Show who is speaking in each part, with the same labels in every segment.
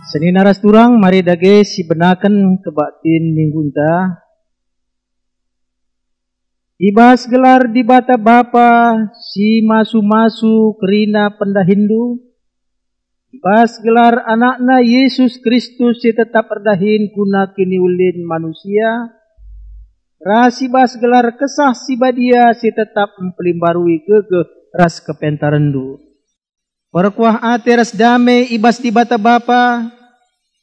Speaker 1: Seni naras turang mari dage si benaken kebatin minggunta. Ibas gelar di bata bapa si masu-masu kerina pendahindu. Ibas gelar anakna Yesus Kristus si tetap erdahin guna kini ulin manusia. Ras ibas gelar kesah si badia si tetap mempelimbarui gegeh ras kepentarendu. Perkuah ate ras dame ibas di bata bapa.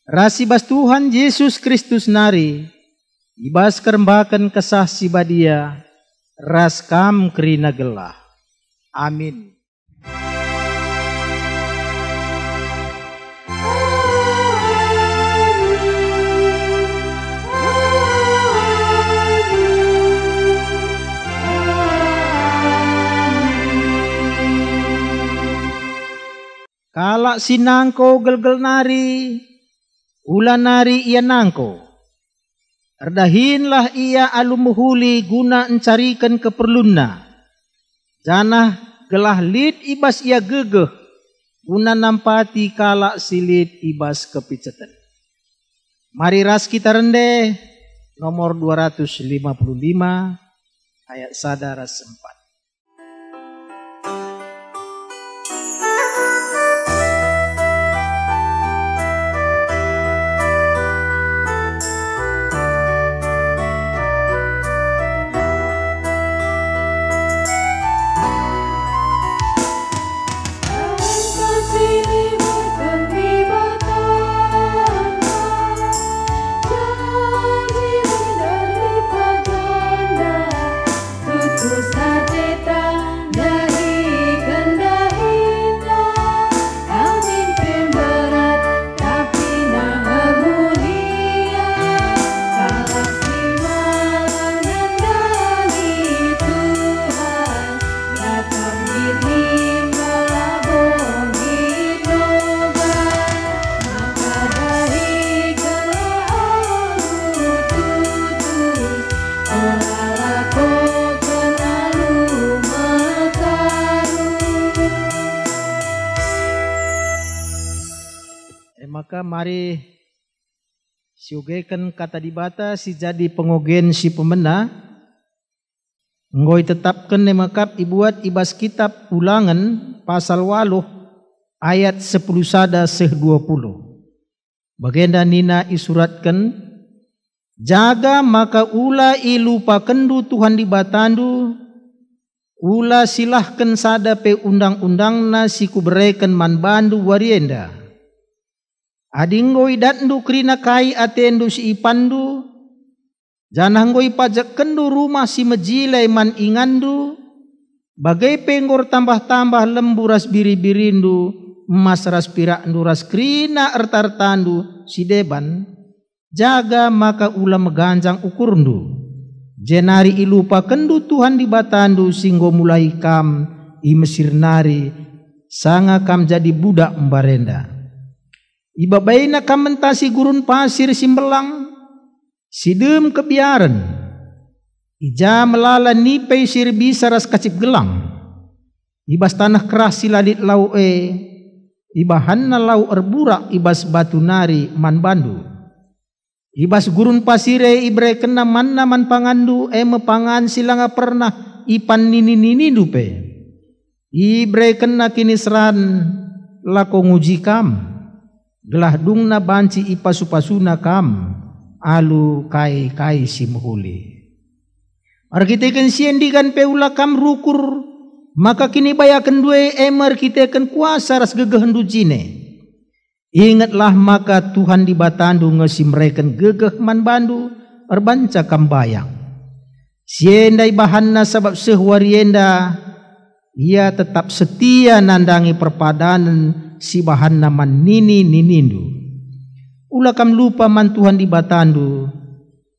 Speaker 1: Ras ibas Tuhan Yesus Kristus nari. Ibas kerembakan kesah si badia. Ras kam kerina gelah. Amin. Kalak sinangko gel-gel nari, ulan nari ia nangko. Erdahinlah ia alumuhuli guna encarikan keperlunna. Janah gelah lid ibas ia gegeh, guna nampati kalak silit ibas kepicetan. Mari ras kita rende, nomor 255, ayat sadar ras 4. Maka mari siugekan kata dibata si jadi pengogen si pemena ngoi tetapkan nemakap ibuat ibas kitab Ulangan pasal 8 ayat 10 sada seh 20. Bagenda nina isuratkan jaga maka ula ilupa kendu Tuhan dibatandu ula silahkan sada pe undang-undangna si kubereken man bandu warienda. Adinggoi dandu krina kai atendu si ipandu. Jananggoi pajak kendu rumah si mejilai man ingandu. Bagai penggor tambah-tambah lembu ras biri-birindu. Emas ras pirakndu ras krina ertartandu si deban. Jaga maka ula meganjang ukurndu. Jenari ilupa kendu Tuhan dibatandu singgo mulai kam i Mesir nari. Sanga kam jadi budak mbarenda. Iba baina kam mentasi gurun pasir simbelang, sidem kebiaran. Ija melala nipei sir bisa ras kacip gelang. Ibas tanah keras siladit lau iba hanna lau erburak ibas batu nari man bandu. Ibas gurun pasire ibre kena manna man pangandu mepangan silanga pernah ipan nini dupe. Ibre kena kini seran lako nguji kam. Gelah dungna banci ipasu-pasuna kam alu kai si muhuli. Arkiteken siendikan peula kam rukur maka kini bayakan dua arkiteken kuasa ras gegehendu jine. Ingatlah maka Tuhan dibatandu ngesimreken gegeh man bandu erbanca kam bayang. Siendai bahanna sabab sehwarienda ia tetap setia nandangi perpadanan si bahan naman ninindu. Ula kam lupa man Tuhan dibatandu.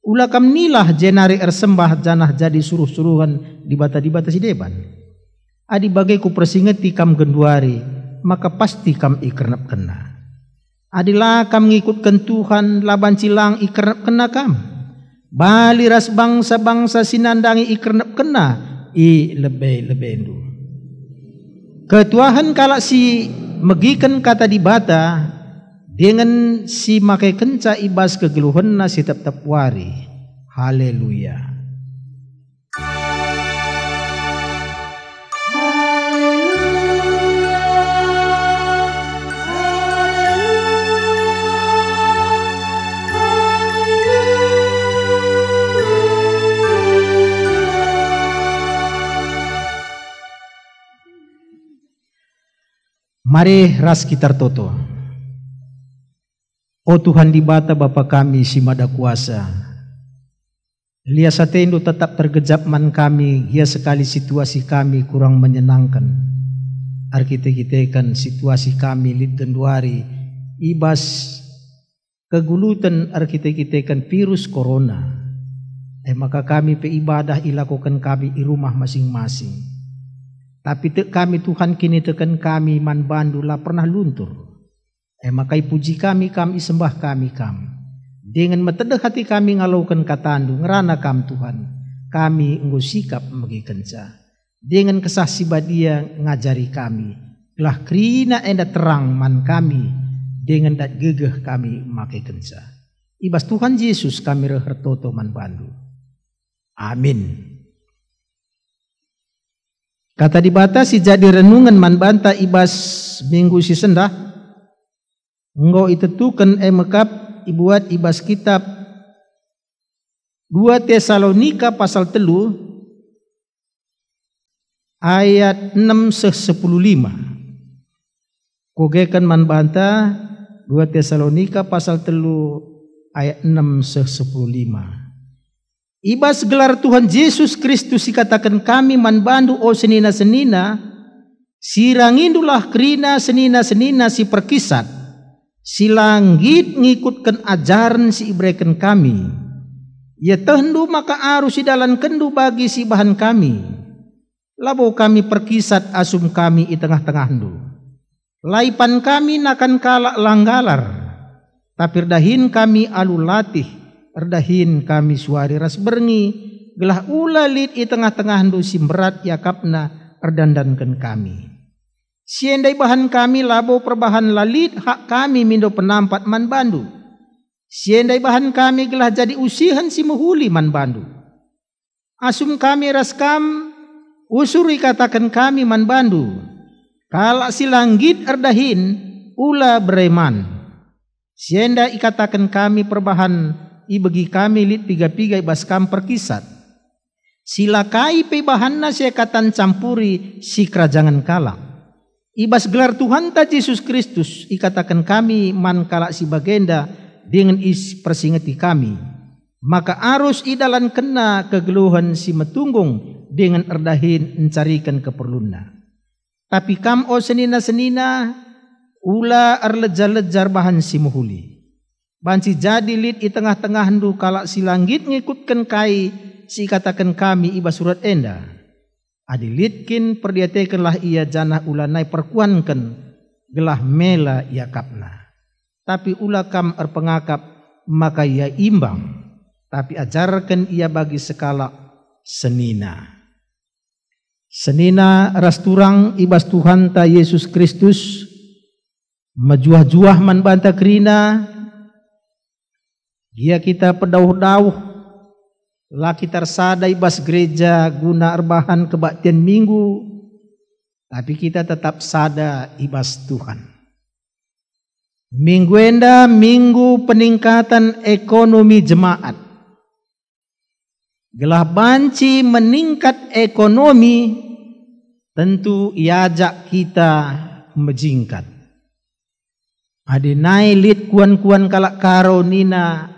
Speaker 1: Ula kam nilah jenari ersembah janah jadi suruh-suruhan dibata si deban. Adi bagai ku persingeti kam genduari maka pasti kam ikernap kena. Adilah kam ngikutkan Tuhan laban cilang ikernap kena kam. Bali ras bangsa-bangsa sinandangi ikernap kena i lebih-lebendu. Ketuahan kalak si megikan kata dibata Dengan si makai kenca ibas kegeluhanna si tetap wari. Haleluya. Mari ras kita toto. Oh Tuhan di bata Bapa kami si mada kuasa. Lia satendo tetap tergejap man kami, ia sekali situasi kami kurang menyenangkan. Arkite-kitekan situasi kami lid denduari, ibas kegulutan arkite-kitekan virus corona. Maka kami pe ibadah ilakukan kami di rumah masing-masing. Tapi kami Tuhan kini tekan kami man bandu lah pernah luntur. Makai puji kami sembah kami. Dengan metedah hati kami ngalaukan katandu ngerana kam Tuhan. Kami enggo sikap megi kenca. Dengan kesah sibadia ngajari kami. Lah krina enda terang man kami. Dengan dat gegeh kami makai kenca. Ibas Tuhan Yesus kami rehertoto man bandu. Amin. Kata dibatasi jadi renungan man banta ibas minggu si sendah. Enggo itetukan mekap ibuat ibas kitab 2 Tesalonika pasal 3 ayat 6-10-5. Kogekan man banta 2 Tesalonika pasal 3 ayat 6-10-5. Ibas gelar Tuhan Yesus Kristus dikatakan kami man bandu o senina-senina sirangindulah kerina senina-senina si perkisat si langgit ngikutkan ajaran si ibreken kami ya tehendu maka arus si dalan kendu bagi si bahan kami labo kami perkisat asum kami i tengah-tengah hendu laipan kami nakan kalak langgalar tapi dahin kami alu latih erdahin kami suari ras berngi gelah ulalit i tengah-tengah handu simberat yakapna erdandankan kami. Siendai bahan kami labo perbahan lalit hak kami mindo penampat man bandu. Siendai bahan kami gelah jadi usihan si muhuli man bandu. Asum kami ras kam usuri katakan kami man bandu. Kalak si langgit erdahin ula bereman. Siendai ikatakan kami perbahan bagi kami lit piga-piga ibas kam perkisat. Silakai pe bahanna sekatan campuri si kerajangan kalak. Ibas gelar Tuhan ta Yesus Kristus ikatakan kami man kalak si bagenda dengan is persingeti kami. Maka arus idalan kena kegeluhan si metunggung dengan erdahin mencarikan keperlunna. Tapi kam o senina-senina ula erlejar-lejar bahan si muhuli. Banci jadi lit i tengah-tengah hendu kalak si langgit ngikutkan kai si katakan kami iba surat enda. Adilitkin perdiatekanlah ia janah ulanai perkuankan gelah mela ia kapna. Tapi ula kam erpengakap maka ia imbang. Tapi ajarkan ia bagi sekala senina. Senina ras turang ibas Tuhan ta Yesus Kristus majuah-juah man banta kerina. Dia kita pedauh-dauh lah kita sadai bas gereja guna erbahan kebaktian minggu tapi kita tetap sada ibas Tuhan. Minggu enda minggu peningkatan ekonomi jemaat. Gelah banci meningkat ekonomi tentu iajak kita mejingkat. Adi nailit kuan-kuan kalak karo nina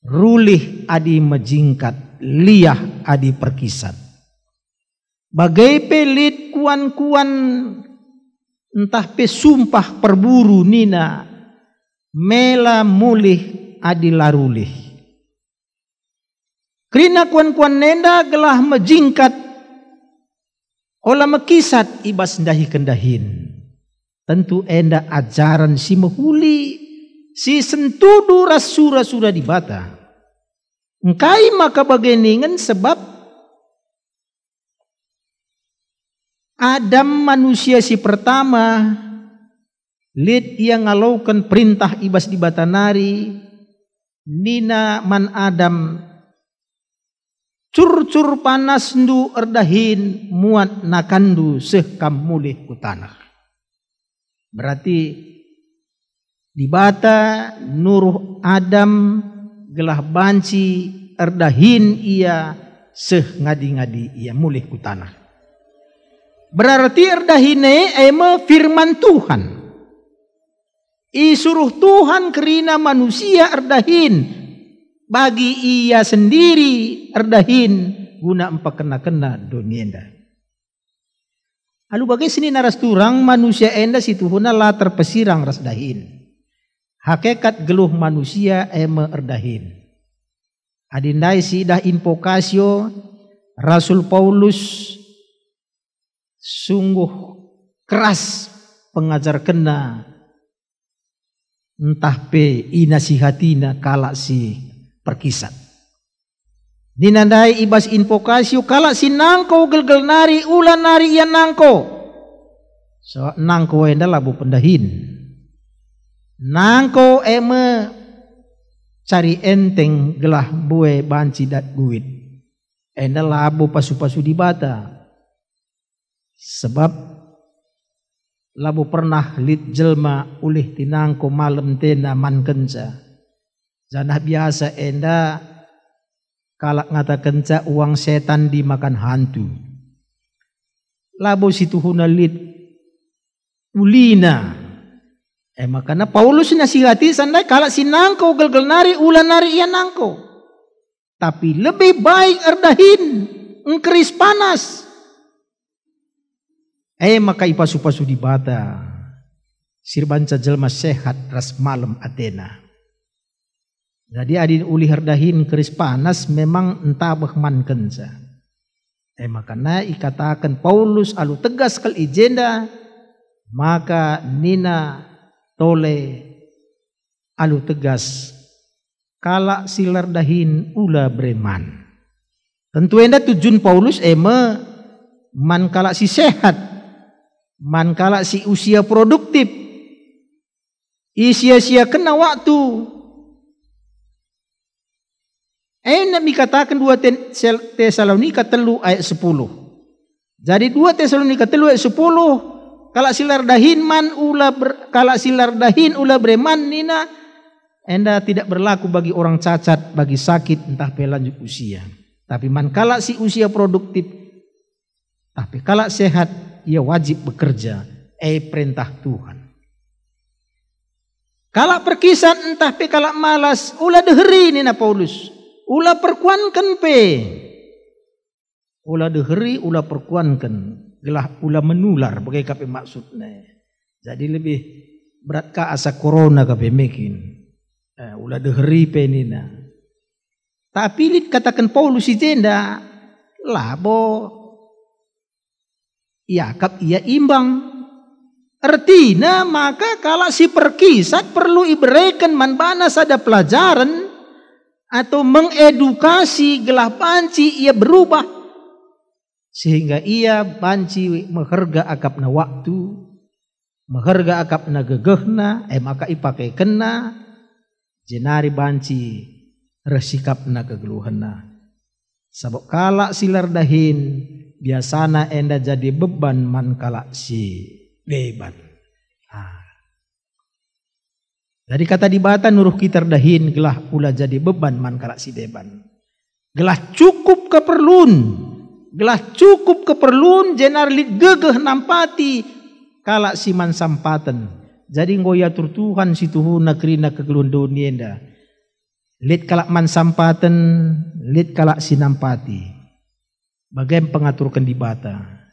Speaker 1: rulih adi mejingkat, liah adi perkisat. Bagai pelit kuan-kuan entah pe sumpah perburu nina, mela mulih adi larulih. Kerina kuan-kuan nenda gelah mejingkat, olah mekisat ibas dahi kendahin. Tentu enda ajaran si mehuli, si sentudu rasura-sura di bata. Engkai maka bageningan sebab Adam manusia si pertama Lid ia ngalaukan perintah ibas di batanari, nina man Adam cur-cur panas ndu erdahin muat nakandu seh kam mulih ku tanah. Berarti di bata nuruh Adam gelah banci erdahin ia seh ngadi-ngadi ia mulih ku tanah. Berarti erdahine ema firman Tuhan. Isuruh Tuhan kerina manusia erdahin bagi ia sendiri erdahin guna empa kena-kena dunia enda. Lalu bagi sini naras turang manusia enda situhuna la terpesirang ras dahin. Hakikat geluh manusia ema erdahin. Adindai sidah invokasio Rasul Paulus sungguh keras pengajar kena entah pe inasihatina kalak si perkisat. Ninandai ibas invokasio kalak si nangko gel-gel nari ulan nari ia nangko. So nangko enda labu pendahin. Nangko eme cari enteng gelah bue banci dat guit. Enda labu pasu-pasu di bata. Sebab labu pernah lit jelma ulih tinangko malam tena man kenca. Janah biasa enda kalak ngata kenca uang setan dimakan hantu. Labu situhuna lit ulina. Makana Paulus nasihati sandai kalak sinangko gel-gel nari ulan nari ia nangko. Tapi lebih baik erdahin engkeris panas. Maka ipasu-pasu di bata sirbanca jelma sehat ras malam Athena. Jadi adin uli herdahin keris panas memang entabah man kenca. Makana ikatakan Paulus alu tegas kal ijenda maka nina tole alu tegas kalak silar dahin ula breman. Tentu enda tujuan Paulus man kalak si sehat, man kalak si usia produktif, isia-sia kena waktu. Nabi katakan 2 Tesalonika 3 ayat 10. Jadi 2 Tesalonika 3 ayat 10 kalak silar dahin man kalak silar dahin ula breman nina enda tidak berlaku bagi orang cacat, bagi sakit entah pelanjut usia. Tapi man kalak si usia produktif, tapi kalak sehat ia wajib bekerja. Perintah Tuhan. Kalak perkisan entah pe kalak malas ula deheri nina Paulus. Ula perkuankan pe. Ula deheri ula perkuankan. Gelah ula menular bagai kape maksudnya. Jadi lebih berat ka asa corona kape mekin. Ula deheri pe nina. Tapi lit katakan Paulus si jenda labo Yakab ia imbang. Artinya maka kalau si perkisat perlu iberikan manbana sada pelajaran atau mengedukasi gelah banci ia berubah sehingga ia banci mengharga akapna waktu, mengharga akapna gegehna, maka ipakai kena jenari banci resikapna kegeluhana. Sabab kalak silar dahin biasana enda jadi beban man kalak si beban. Jadi kata di bata nuruh kita dahin gelah pula jadi beban man kalak si beban. Gelah cukup keperluan jenarit gegeh nampati kalak si man sampatan. Jadi ngoyatur Tuhan si tuhuna kerina kegeluhan dunia enda. Lit kalak man sampatan, lit kalak si nampati. Bagaimana pengaturkan di bata.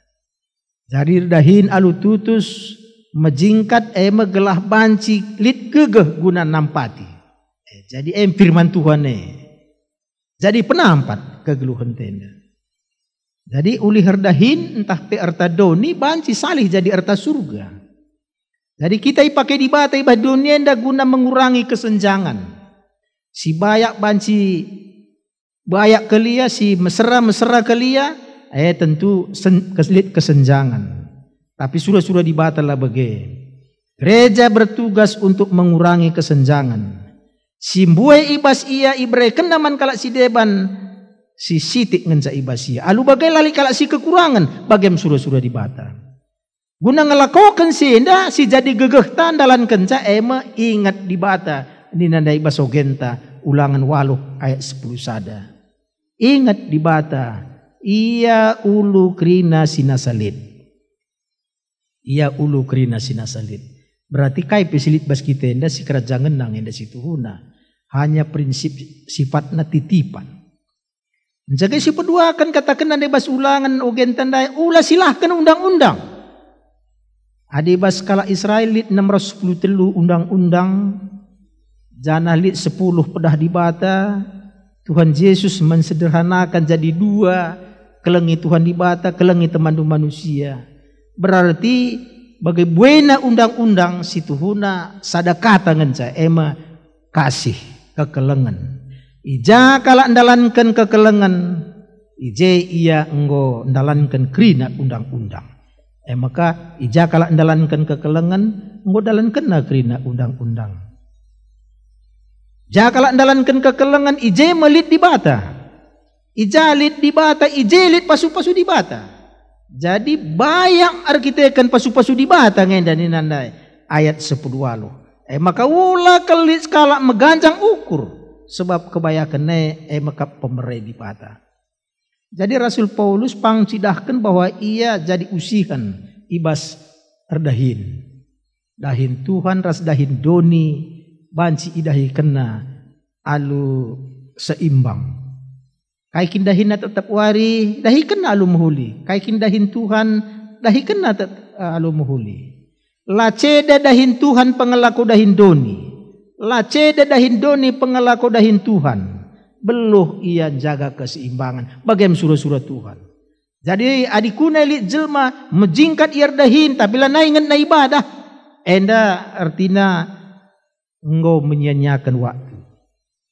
Speaker 1: Jadi dahin alu tutus majingkat megelah banci lit gegeh guna nampati. Jadi firman Tuhan jadi penampat kegeluhan tenda. Jadi uli herdahin entah pe erta doni banci salih jadi erta surga. Jadi kita pakai di bata ibah dunia nda guna mengurangi kesenjangan. Si bayak banci bayak kelia, si mesra kelia, tentu keselit kesenjangan. Tapi sudah dibatal lah bagai. Gereja bertugas untuk mengurangi kesenjangan. Simbue ibas ia ibre kendaman kalak si deban si sitik ngenca ibas ia. Alu bagai lali kalak si kekurangan bagem surah-surah di bata. Guna ngelakokan si enda si jadi gegeh tandalan kenca ema ingat di bata. Ini nanda ibas ogenta ulangan 8 ayat 10 sada. Ingat di bata. Ia ulu krina sinasalit. Ia ulu krina sinasalit. Berarti kai pesilit bas kita enda si kerajaan nang enda situ huna. Hanya prinsip sifatna titipan. Menjaga si pedua akan katakan nanda bas ulangan ogen tandai ulah silahkan undang-undang. Adi bas kala Israel lit 610 undang-undang. Janah lit 10 pedah di bata. Tuhan Yesus mensederhanakan jadi 2. Kelengi Tuhan di bata, kelengi temandu manusia. Berarti bagai buena undang-undang situ huna sadakata ngenca ema kasih kekelengan. Ija kala ndalankan kekelengan, ije ia enggo ndalankan krina undang-undang. Maka ija kala ndalankan kekelengan, enggo dalankan na krina undang-undang. Ja kala ndalankan kekelengan, ije melit di bata. Ija lit di bata, ije lit pasu-pasu di bata. Jadi bayang arkitekan pasu-pasu di bata ngendani nandai ayat 10 walu. Maka ula kelit skala meganjang ukur sebab kebayakan maka pemerai di bata. Jadi Rasul Paulus pangcidahkan bahwa ia jadi usihan ibas erdahin. Dahin Tuhan ras dahin doni banci idahi kena alu seimbang. Kaikin dahin tetap wari dahi kena alu muhuli. Kaikin dahin Tuhan dahi kena alu muhuli. Laceda dahin Tuhan pengelaku dahin doni. Laceda dahin doni pengelaku dahin Tuhan. Beluh ia jaga keseimbangan. Bagaimana surah-surah Tuhan. Jadi adikuna li jelma menjingkat iar dahin. Tapi lah naingan na ibadah. Enda artinya engkau menyanyiakan waktu.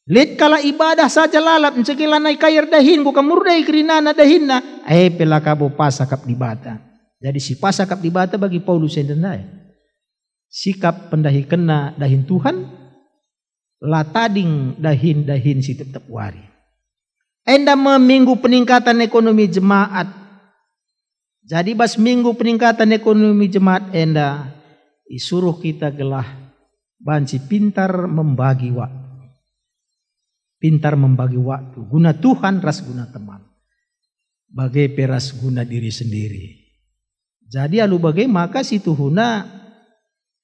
Speaker 1: Lit kala ibadah saja lalap. Mencegila naik kayar dahin. Bukan murdai kerinana dahinna. Pelakabo pasakap di bata. Jadi si pasakap di bata bagi Paulus yang dendai. Sikap pendahi kena dahin Tuhan. Latading dahin si tetap wari. Enda minggu peningkatan ekonomi jemaat. Jadi bas minggu peningkatan ekonomi jemaat enda disuruh kita gelah banci pintar membagi waktu. Pintar membagi waktu. Guna Tuhan ras guna teman. Bagai peras guna diri sendiri. Jadi alu bagai maka situ huna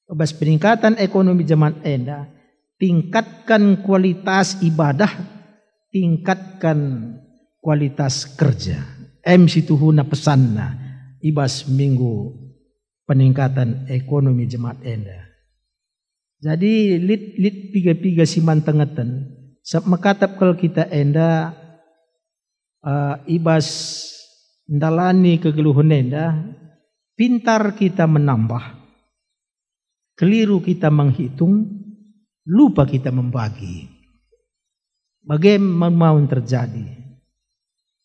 Speaker 1: bas peningkatan ekonomi jemaat enda. Tingkatkan kualitas ibadah, tingkatkan kualitas kerja. Situ huna pesanna ibas minggu peningkatan ekonomi jemaat enda. Jadi lit piga-piga siman tengeten. Mekatap kalau kita enda ibas ndalani kegeluhan enda, pintar kita menambah, keliru kita menghitung. Lupa kita membagi. Bagaimana mau terjadi?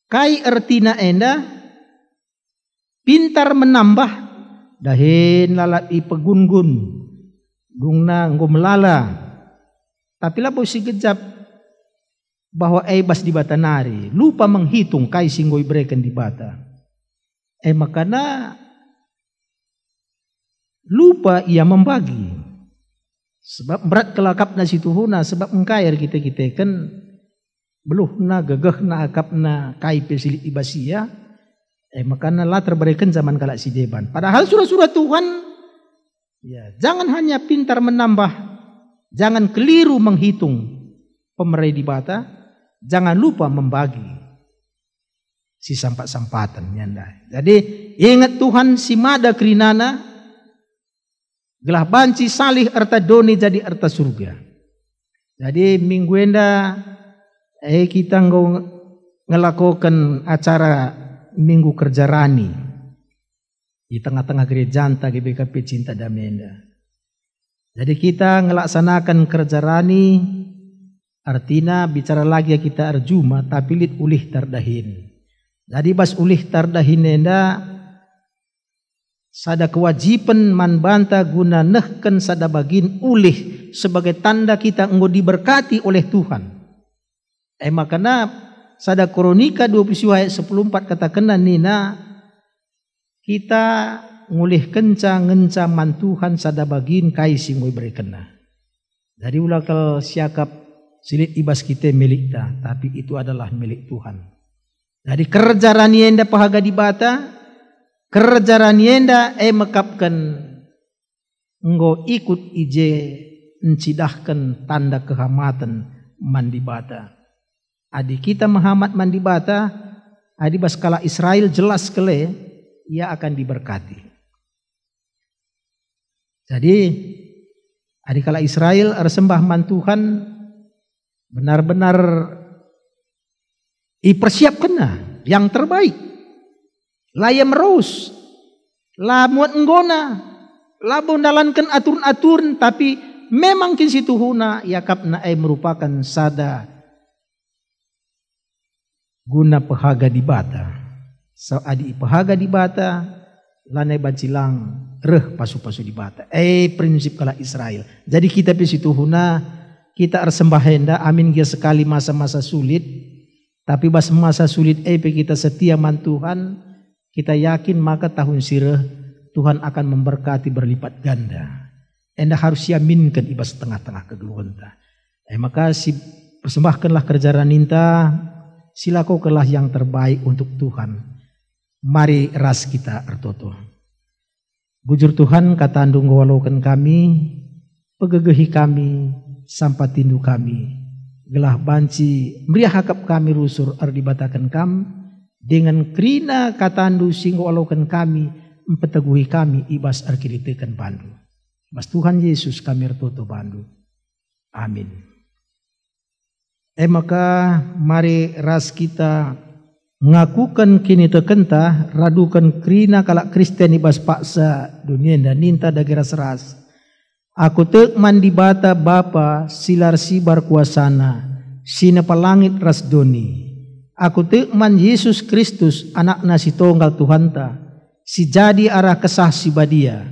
Speaker 1: Kai ertina enda pintar menambah dahin lalat ipegungun gungna ngomlala. Tapi lah si kejap bahwa bas di bata nari lupa menghitung kai singgoi breken di bata. Makana lupa ia membagi. Sebab berat kelakap na situ huna sebab engkair kita kan beluh na gegeh na akap na kai pesilit ibasia makana lah terberikan zaman kalak si deban. Padahal surah-surah Tuhan ya jangan hanya pintar menambah, jangan keliru menghitung pemerai di bata, jangan lupa membagi si sampat-sampatan nyanda. Jadi ingat Tuhan si mada krinana gelah banci salih erta doni jadi erta surga. Jadi minggu enda kita ngelakukan acara minggu kerja rani di tengah-tengah gereja anta GBKP Cinta Damai enda. Jadi kita ngelaksanakan kerja rani artinya bicara lagi kita arjuma tapi lit ulih tardahin. Jadi bas ulih tardahin enda sada kewajiban man banta guna nehken sada bagin ulih sebagai tanda kita enggo diberkati oleh Tuhan. Makana sada Kronika 20 ayat 14 katakan nina kita ngulih kenca ngenca man Tuhan sada bagin kai singoi berekena. Dari ulakal siakap silit ibas kita milik ta, tapi itu adalah milik Tuhan. Dari kerja ranienda pahaga di bata, kerja ranienda mekapkan enggo ikut ije encidahkan tanda kehamatan mandi bata. Adi kita Muhammad mandi bata, adi baskala Israel jelas kele ia akan diberkati. Jadi adi kala Israel sembah man Tuhan benar-benar dipersiapkan yang terbaik. Layam rose, lamuat enggona, labon dalankan aturan-aturan, tapi memang kin situ huna yakapna merupakan sada guna pahaga di bata. So adi pahaga di bata, lanai bacilang reh pasu-pasu di bata. Prinsip kala Israel. Jadi kita di situ huna kita sembahenda amin dia sekali masa-masa sulit, tapi pas masa sulit kita setia man Tuhan, kita yakin maka tahun sireh Tuhan akan memberkati berlipat ganda. Enda harus yaminkan ibas tengah-tengah kegeluhanta. Maka si persembahkanlah kerja raninta, silakukanlah yang terbaik untuk Tuhan. Mari ras kita ertoto. Bujur Tuhan kata andung walaukan kami, pegegehi kami, sampatindu kami, gelah banci, meriah hakap kami rusur ardibatakan kam, dengan krina katandu singgo walaukan kami, empeteguhi kami ibas arkiritekan bandu. Ibas Tuhan Yesus kami ertoto bandu. Amin. Maka mari ras kita ngakukan kini tekenta radukan krina kalak Kristen ibas paksa dunia dan ninta dagi ras-ras. Aku tek mandi bata Bapa silar sibar kuasana sina palangit ras doni. Aku tek man Yesus Kristus anak nasi tunggal Tuhanta si jadi arah kesah si badia.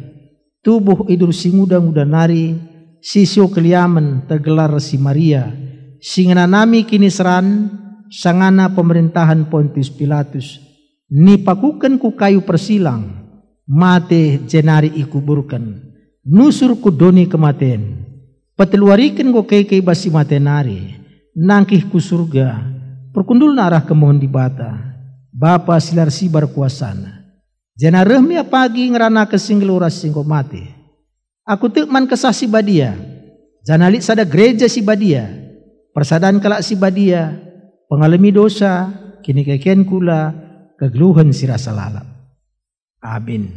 Speaker 1: Tubuh idur si muda-muda nari sisio keliaman tergelar si Maria. Singana nami kini seran sangana pemerintahan Pontius Pilatus nipakukan ku kayu persilang mate jenari ikuburkan nusur ku doni kematen peteluarikan ku keke basi matenari nangkih ku surga perkundul narah kemohon di bata Bapa silar sibar kuasana jenarehmia pagi ngerana kesinggeluras singko mate aku tekman kesah si badia janalit sada gereja si badia persadaan kalak si badia pengalami dosa, kini keken kula, kegeluhan si rasa lalap. Amin.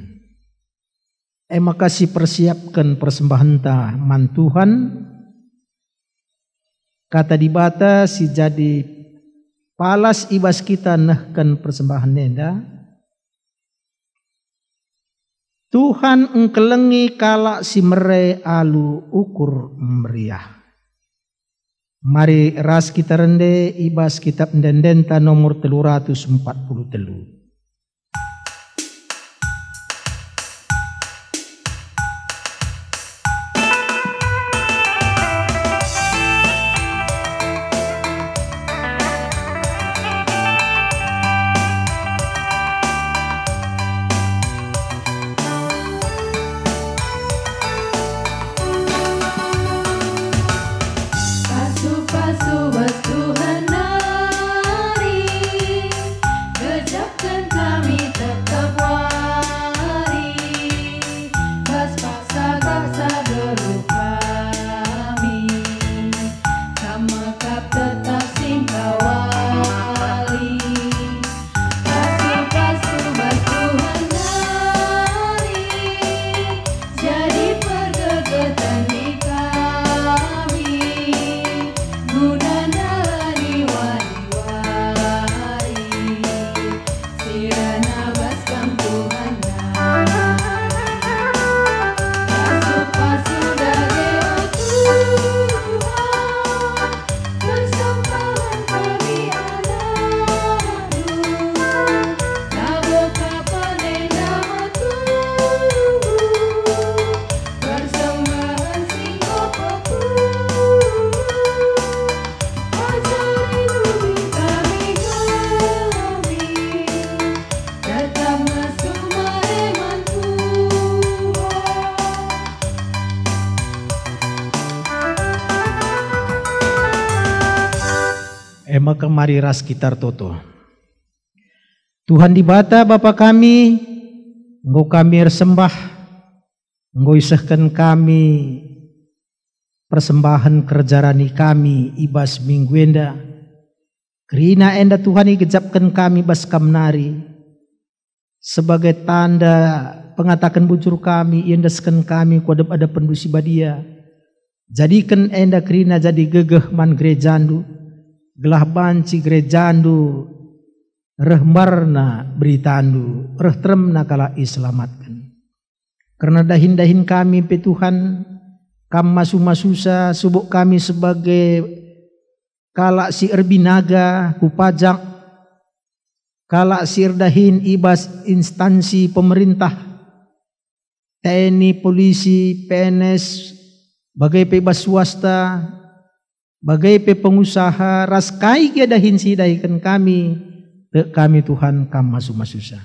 Speaker 1: Maka si persiapkan persembahan ta man Tuhan, kata di bata si jadi palas ibas kita nehkan persembahan nenda. Tuhan engkelengi kalak si mere alu ukur meriah. Mari ras kita rende ibas kitab Ndendenta nomor 343.
Speaker 2: Pasu-pasu was Tuhan nari, gejapkan
Speaker 1: Maka mari ras kita toto. Tuhan di bata Bapa kami, Engkau kami sembah, Engkau isahkan kami persembahan kerjarani kami ibas minggu enda. Kerina enda Tuhan igejapkan kami bas kamnari sebagai tanda pengatakan bujur kami, iendaskan kami kuadap ada pendusi badia. Jadikan enda kerina jadi gegeh man gerejandu, gelah banci gerejandu, rehmarna beritandu, rehtremna kala iselamatkan. Karena dahin-dahin kami pe Tuhan, kam masu-masusa subuk kami sebagai kala si erbinaga kupajak, kala si erdahin ibas instansi pemerintah, TNI, polisi, PNS, bagai pe ibas swasta, bagai pe pengusaha, raskai dahin si dahikan kami, kami Tuhan kam masu-masusa.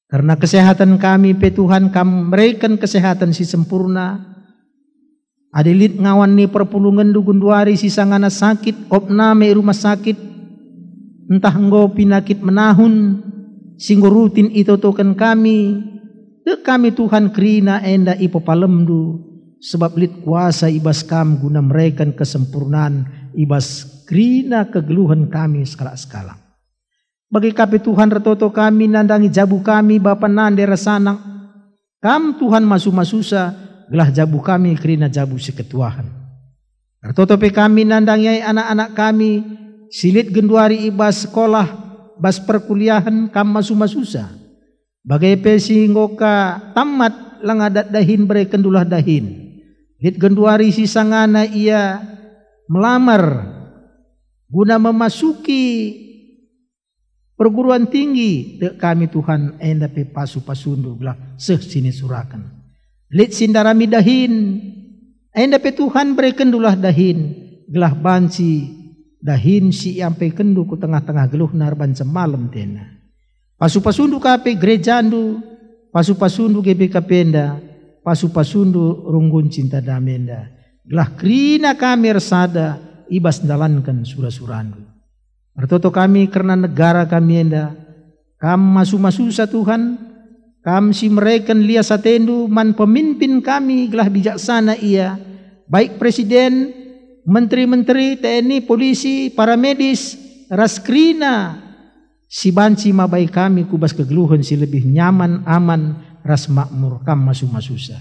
Speaker 1: Karena kesehatan kami pe Tuhan kam mereken kesehatan si sempurna. Adilit ngawan ni perpulungan dugunduari si sangana sakit, opname rumah sakit, entah engkau pinakit menahun, singgo rutin itu token kami, kami Tuhan kerina enda ipo palemdu, sebab lit kuasa ibas kam guna mereken kesempurnaan ibas kerina kegeluhan kami skala-skala. Bagi kapi Tuhan retoto kami nandangi jabu kami Bapa nande rasanak, kam Tuhan masu-masusa gelah jabu kami kerina jabu si ketuahan. Retoto pe kami nandangi anak-anak kami silit genduari ibas sekolah bas perkuliahan kam masu-masusa. Bagai pe singgoka tamat langadat dahin bere kendulah dahin. Lit genduari si sangana ia melamar guna memasuki perguruan tinggi, dek kami Tuhan enda pe pasu-pasundu gelah seh sini surakan. Lit sindarami dahin, enda pe Tuhan beri kendulah dahin, gelah banci dahin si ampe kendu ku tengah-tengah geluh nar banca malam tena. Pasu-pasundu kape gerejandu, pasu-pasundu GBK penda, pasu-pasundu runggun cinta damenda. Gelah krina kami resada ibas dalankan surah-surandu. Bertoto kami karena negara kami enda, kam masu-masusa Tuhan, kam si mereken lia satendu man pemimpin kami gelah bijaksana ia, baik presiden, menteri-menteri, TNI, polisi, para medis, raskrina, si banci mabai kami kubas kegeluhan si lebih nyaman, aman, ras makmur kam masu-masusa.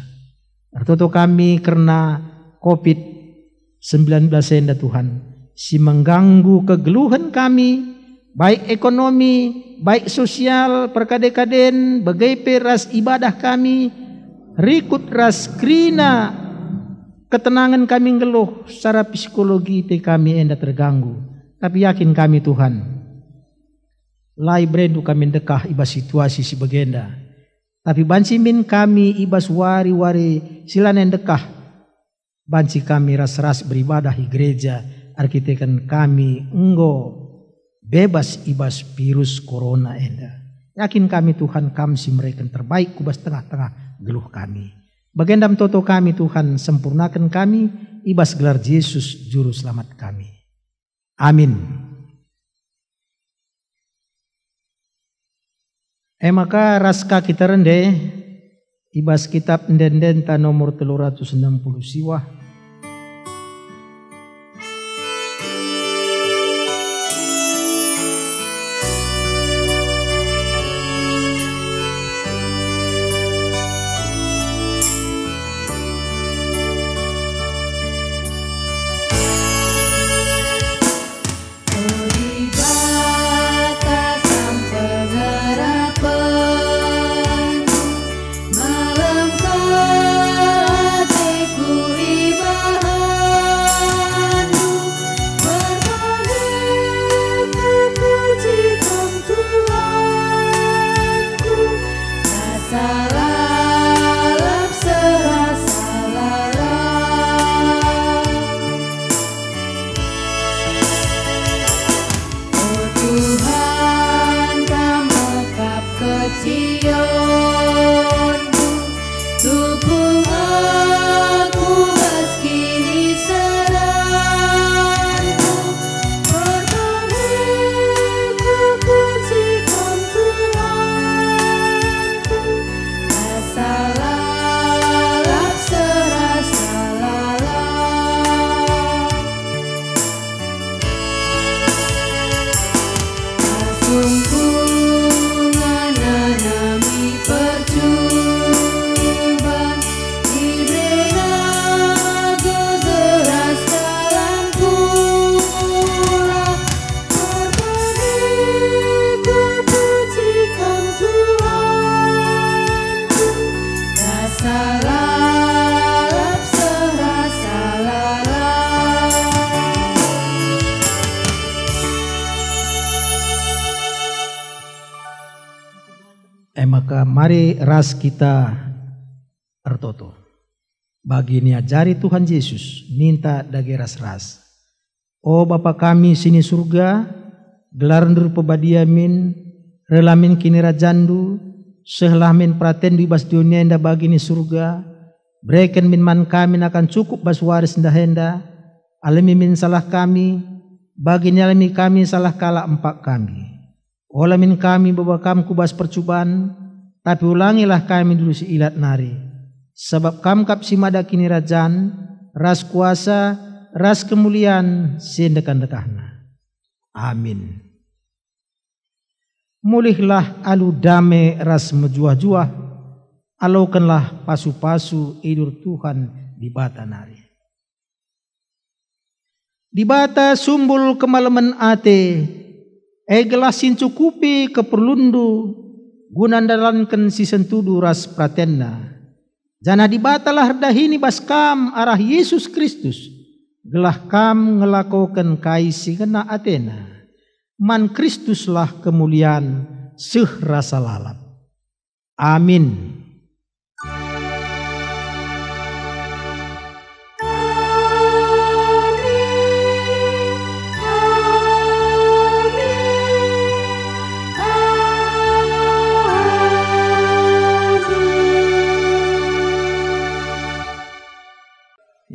Speaker 1: Bertoto kami karena COVID-19 enda Tuhan, si mengganggu kegeluhan kami, baik ekonomi, baik sosial, perkade-kaden, bagai peras ibadah kami, rikut ras krina, ketenangan kami ngeluh, secara psikologi te kami enda terganggu. Tapi yakin kami Tuhan, lai brendu kami dekah ibas situasi si begenda. Tapi banci min kami ibas wari-wari silanen dekah, banci kami ras-ras beribadah di gereja, arkitekan kami enggo bebas ibas virus corona enda. Yakin kami Tuhan kam si mereka terbaik kubas tengah-tengah geluh kami. Bagendam toto kami Tuhan sempurnakan kami ibas gelar Yesus juru selamat kami. Amin. Maka raska kita rende ibas kitab ndendenta nomor 360 siwah.
Speaker 2: Malam hatiku iba
Speaker 1: Maka mari ras kita ertoto. Bagi ni ajari Tuhan Yesus, minta dage ras-ras. O Bapa kami sini surga, gelar ndur pebadiamin, relamin kini rajandu, sehlamin praten di bas dunia enda bagi ni surga, breken min man kami akan cukup bas waris nda henda, alami min salah kami, bagi ni alami kami salah kala empak kami. Ola min kami bawa kamku bas percubaan, tapi ulangilah kami dulu si ilat nari. Sebab kam kap si mada kini rajan, ras kuasa, ras kemuliaan, sendekan dekahna. Amin. Mulihlah alu dame ras mejuah-juah, alaukanlah pasu-pasu idur Tuhan di bata nari. Di bata sumbul kemalaman ate, gelasin cukupi keperlundu, gunandalankan si sentudu ras pratenna. Jana dibatalah dahini baskam arah Yesus Kristus, gelah kam ngelakokan kaisi kena Athena. Man Kristuslah kemuliaan seh rasa lalap. Amin.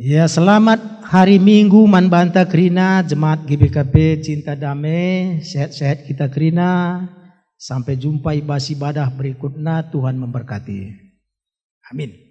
Speaker 1: Ya, selamat hari Minggu man banta kerina jemaat GBKP Cinta Damai, sehat-sehat kita kerina. Sampai jumpa ibadah berikutnya, Tuhan memberkati. Amin.